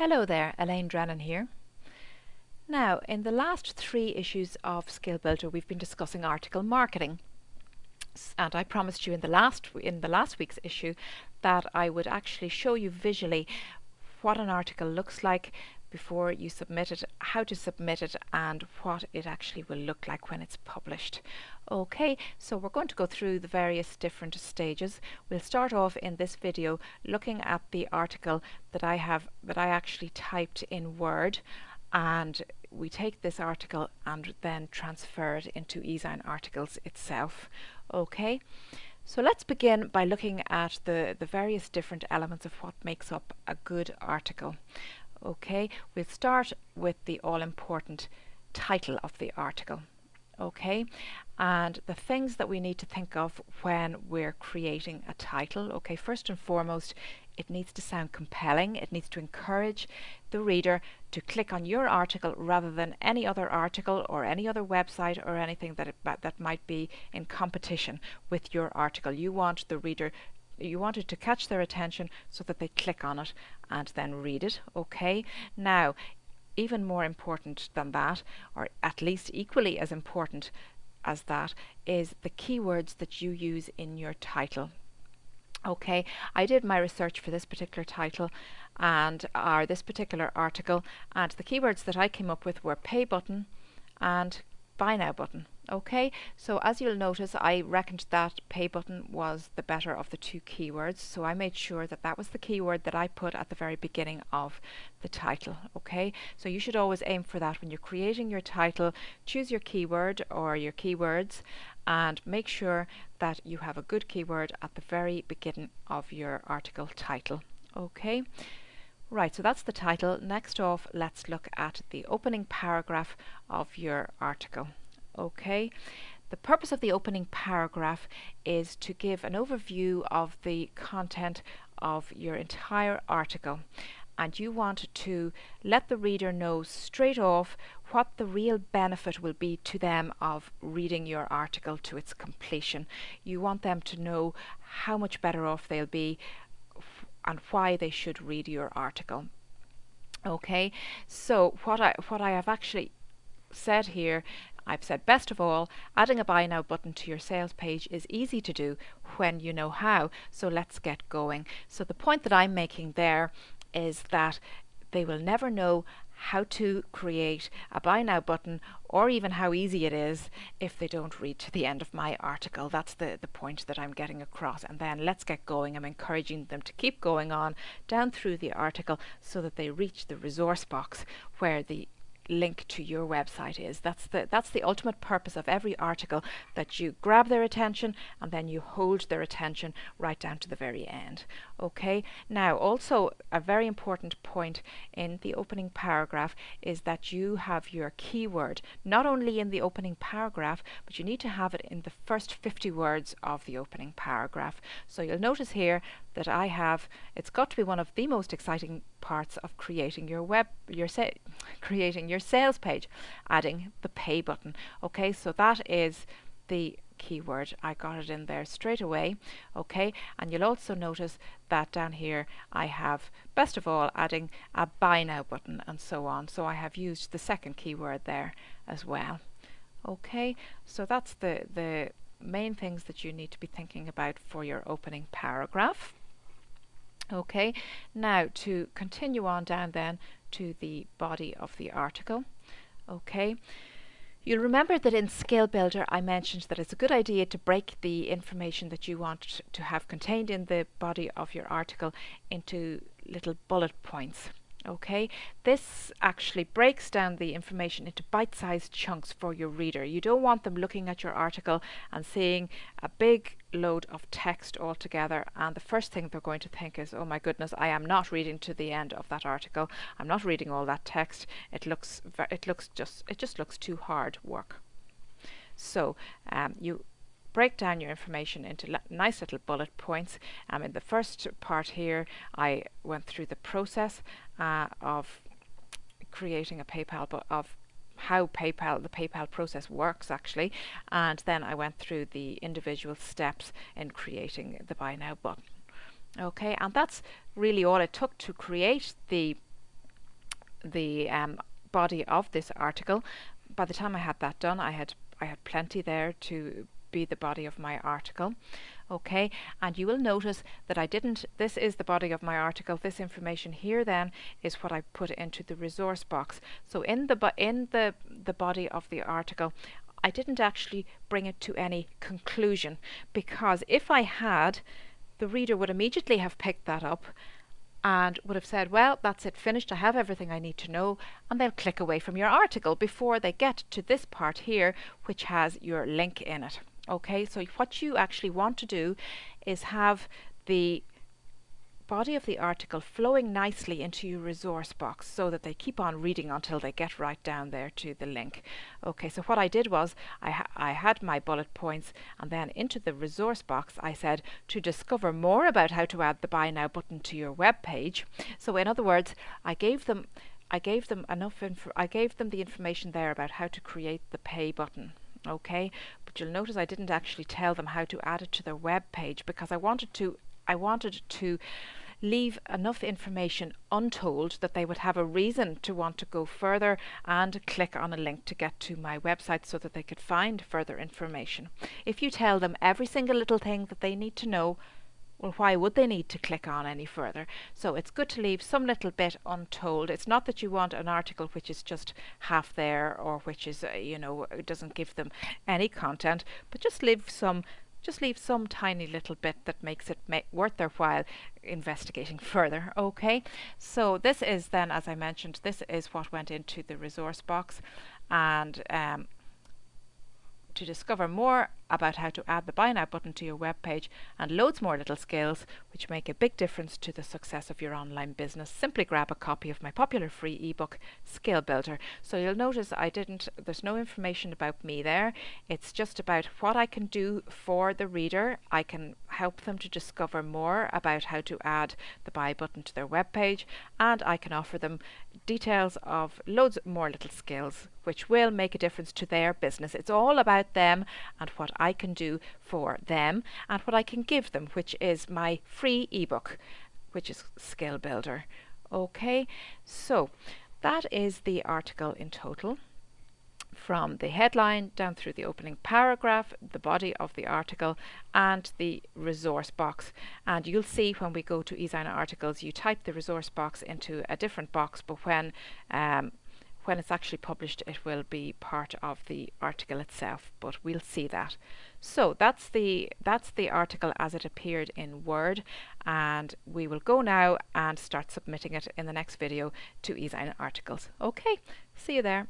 Hello there, Elaine Drennan here. Now, in the last 3 issues of Skill Builder, we've been discussing article marketing. And I promised you in the last week's issue that I would actually show you visually what an article looks like before you submit it, how to submit it, and what it actually will look like when it's published. Okay, so we're going to go through the various different stages. We'll start off in this video looking at the article that I actually typed in Word, and we take this article and then transfer it into eZine Articles itself. Okay, so let's begin by looking at the various different elements of what makes up a good article. Okay, we'll start with the all-important title of the article. Okay, and the things that we need to think of when we're creating a title. Okay, first and foremost, it needs to sound compelling. It needs to encourage the reader to click on your article rather than any other article or any other website or anything that might be in competition with your article. You want it to catch their attention so that they click on it and then read it. Okay, now even more important than that, or at least equally as important as that, is the keywords that you use in your title. Okay, I did my research for this particular title and this particular article, and the keywords that I came up with were pay button and buy now button. Okay, so as you'll notice, I reckoned that pay button was the better of the two keywords, so I made sure that that was the keyword that I put at the very beginning of the title. Okay, so you should always aim for that when you're creating your title. Choose your keyword or your keywords and make sure that you have a good keyword at the very beginning of your article title. Okay, right, so that's the title. Next off, let's look at the opening paragraph of your article. Okay, the purpose of the opening paragraph is to give an overview of the content of your entire article, and you want to let the reader know straight off what the real benefit will be to them of reading your article to its completion. You want them to know how much better off they'll be and why they should read your article. Okay, so what I have actually said here, I've said, best of all, adding a buy now button to your sales page is easy to do when you know how, so let's get going. So the point that I'm making there is that they will never know how to create a buy now button or even how easy it is if they don't read to the end of my article. That's the point that I'm getting across. And then let's get going. I'm encouraging them to keep going on down through the article so that they reach the resource box where the link to your website is. That's the ultimate purpose of every article, that you grab their attention and then you hold their attention right down to the very end. Okay, now also a very important point in the opening paragraph is that you have your keyword not only in the opening paragraph, but you need to have it in the first 50 words of the opening paragraph. So you'll notice here that I have, it's got to be one of the most exciting parts of creating creating your sales page, adding the pay button. Okay, so that is the keyword. I got it in there straight away. Okay, and you'll also notice that down here I have, best of all, adding a buy now button and so on. So I have used the second keyword there as well. Okay, so that's the main things that you need to be thinking about for your opening paragraph. Okay, now to continue on down then to the body of the article. Okay, you'll remember that in Skill Builder I mentioned that it's a good idea to break the information that you want to have contained in the body of your article into little bullet points. Okay, this actually breaks down the information into bite-sized chunks for your reader. You don't want them looking at your article and seeing a big load of text altogether, and the first thing they're going to think is, oh my goodness, I am not reading to the end of that article. I'm not reading all that text. It just looks too hard work. So you break down your information into nice little bullet points. In the first part here, I went through the process of creating a PayPal, but of how the PayPal process works actually, and then I went through the individual steps in creating the buy now button. Okay, and that's really all it took to create the body of this article. By the time I had that done, I had plenty there to be the body of my article. Okay, and you will notice that I didn't, this is the body of my article. This information here then is what I put into the resource box. So in the body of the article, I didn't actually bring it to any conclusion, because if I had, the reader would immediately have picked that up and would have said, well, that's it, finished, I have everything I need to know, and they'll click away from your article before they get to this part here, which has your link in it. Okay, so what you actually want to do is have the body of the article flowing nicely into your resource box so that they keep on reading until they get right down there to the link. Okay, so what I did was I had my bullet points, and then into the resource box I said to discover more about how to add the Buy Now button to your web page. So in other words, I gave them the information there about how to create the pay button. Okay, but you'll notice I didn't actually tell them how to add it to their web page, because I wanted to leave enough information untold that they would have a reason to want to go further and click on a link to get to my website so that they could find further information. If you tell them every single little thing that they need to know, well, why would they need to click on any further? So it's good to leave some little bit untold. It's not that you want an article which is just half there, or which is, it doesn't give them any content, but just leave some tiny little bit that makes it worth their while investigating further. Okay, so this is then, as I mentioned, this is what went into the resource box, and to discover more about how to add the Buy Now button to your web page, and loads more little skills which make a big difference to the success of your online business, simply grab a copy of my popular free ebook, Skill Builder. So you'll notice there's no information about me there. It's just about what I can do for the reader. I can help them to discover more about how to add the buy button to their web page, and I can offer them details of loads more little skills which will make a difference to their business. It's all about them and what I can do for them and what I can give them, which is my free ebook, which is Skill Builder. Okay, so that is the article in total, from the headline down through the opening paragraph, the body of the article, and the resource box. And you'll see when we go to eZine articles, you type the resource box into a different box, but when it's actually published, it will be part of the article itself, but we'll see that. So that's the article as it appeared in Word, and we will go now and start submitting it in the next video to eZine articles. Okay, see you there.